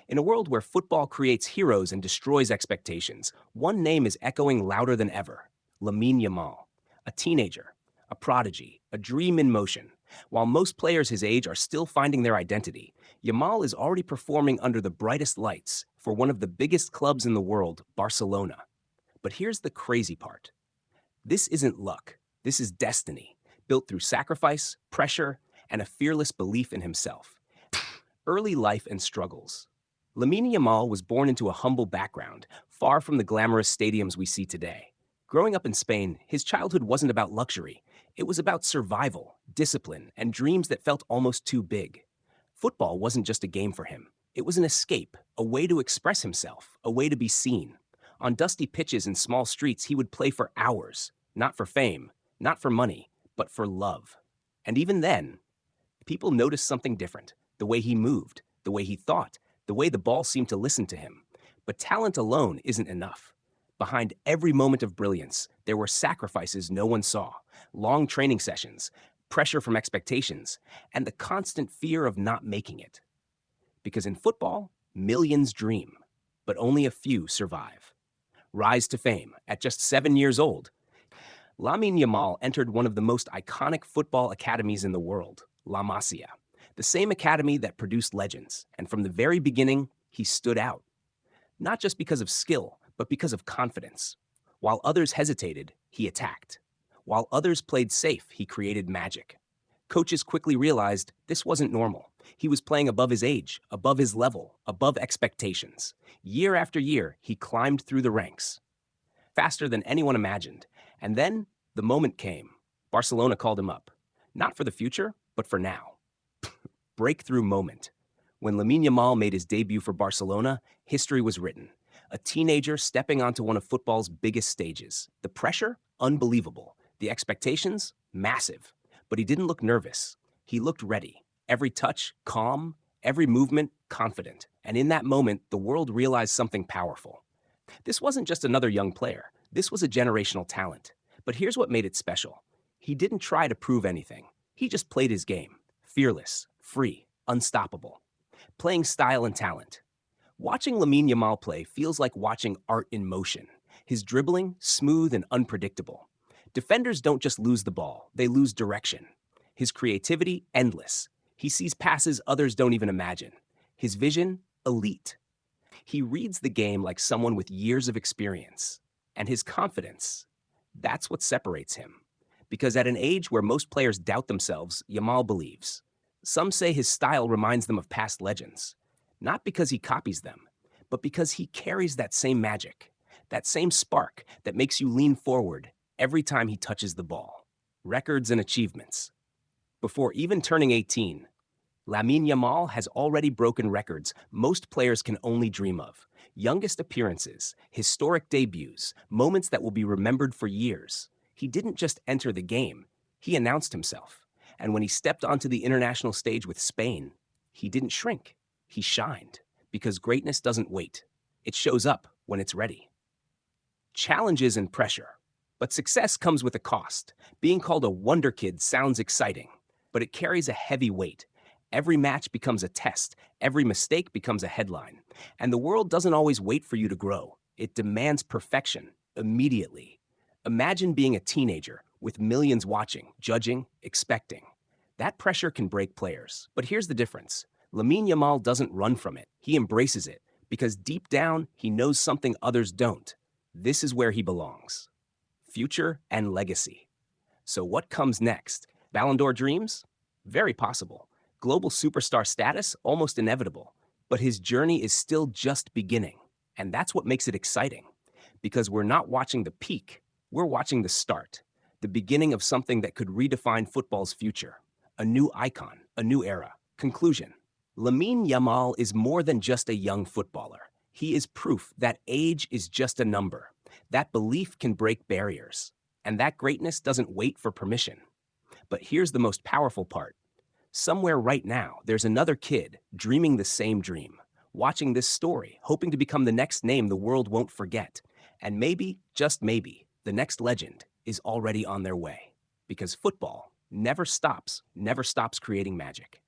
In a world where football creates heroes and destroys expectations, one name is echoing louder than ever: Lamine Yamal. A teenager, a prodigy, a dream in motion. While most players his age are still finding their identity, Yamal is already performing under the brightest lights for one of the biggest clubs in the world, Barcelona. But here's the crazy part. This isn't luck. This is destiny, built through sacrifice, pressure, and a fearless belief in himself. Early life and struggles. Lamine Yamal was born into a humble background, far from the glamorous stadiums we see today. Growing up in Spain, his childhood wasn't about luxury. It was about survival, discipline, and dreams that felt almost too big. Football wasn't just a game for him. It was an escape, a way to express himself, a way to be seen. On dusty pitches and small streets, he would play for hours, not for fame, not for money, but for love. And even then, people noticed something different: the way he moved, the way he thought, the way the ball seemed to listen to him. But talent alone isn't enough. Behind every moment of brilliance, there were sacrifices no one saw: long training sessions, pressure from expectations, and the constant fear of not making it. Because in football, millions dream, but only a few survive. Rise to fame at just 7 years old, Lamine Yamal entered one of the most iconic football academies in the world, La Masia, the same academy that produced legends, and from the very beginning, he stood out. Not just because of skill, but because of confidence. While others hesitated, he attacked. While others played safe, he created magic. Coaches quickly realized this wasn't normal. He was playing above his age, above his level, above expectations. Year after year, he climbed through the ranks, faster than anyone imagined. And then the moment came. Barcelona called him up. Not for the future, but for now. Breakthrough moment. When Lamine Yamal made his debut for Barcelona, history was written. A teenager stepping onto one of football's biggest stages. The pressure? Unbelievable. The expectations? Massive. But he didn't look nervous. He looked ready. Every touch, calm. Every movement, confident. And in that moment, the world realized something powerful. This wasn't just another young player. This was a generational talent. But here's what made it special. He didn't try to prove anything. He just played his game. Fearless, free, unstoppable. Playing style and talent. Watching Lamine Yamal play feels like watching art in motion. His dribbling, smooth and unpredictable. Defenders don't just lose the ball, they lose direction. His creativity, endless. He sees passes others don't even imagine. His vision, elite. He reads the game like someone with years of experience. And his confidence, that's what separates him. Because at an age where most players doubt themselves, Yamal believes. Some say his style reminds them of past legends. Not because he copies them, but because he carries that same magic, that same spark that makes you lean forward every time he touches the ball. Records and achievements. Before even turning 18, Lamine Yamal has already broken records most players can only dream of. Youngest appearances, historic debuts, moments that will be remembered for years. He didn't just enter the game, he announced himself. And when he stepped onto the international stage with Spain, he didn't shrink, he shined. Because greatness doesn't wait. It shows up when it's ready. Challenges and pressure. But success comes with a cost. Being called a wonder kid sounds exciting, but it carries a heavy weight. Every match becomes a test. Every mistake becomes a headline. And the world doesn't always wait for you to grow. It demands perfection immediately. Imagine being a teenager with millions watching, judging, expecting. That pressure can break players. But here's the difference. Lamine Yamal doesn't run from it. He embraces it because deep down, he knows something others don't. This is where he belongs. Future and legacy. So what comes next? Ballon d'Or dreams? Very possible. Global superstar status? Almost inevitable. But his journey is still just beginning. And that's what makes it exciting. Because we're not watching the peak, we're watching the start. The beginning of something that could redefine football's future. A new icon, a new era. Conclusion. Lamine Yamal is more than just a young footballer. He is proof that age is just a number. That belief can break barriers. And that greatness doesn't wait for permission. But here's the most powerful part. Somewhere right now, there's another kid dreaming the same dream, watching this story, hoping to become the next name the world won't forget. And maybe, just maybe, the next legend is already on their way. Because football never stops creating magic.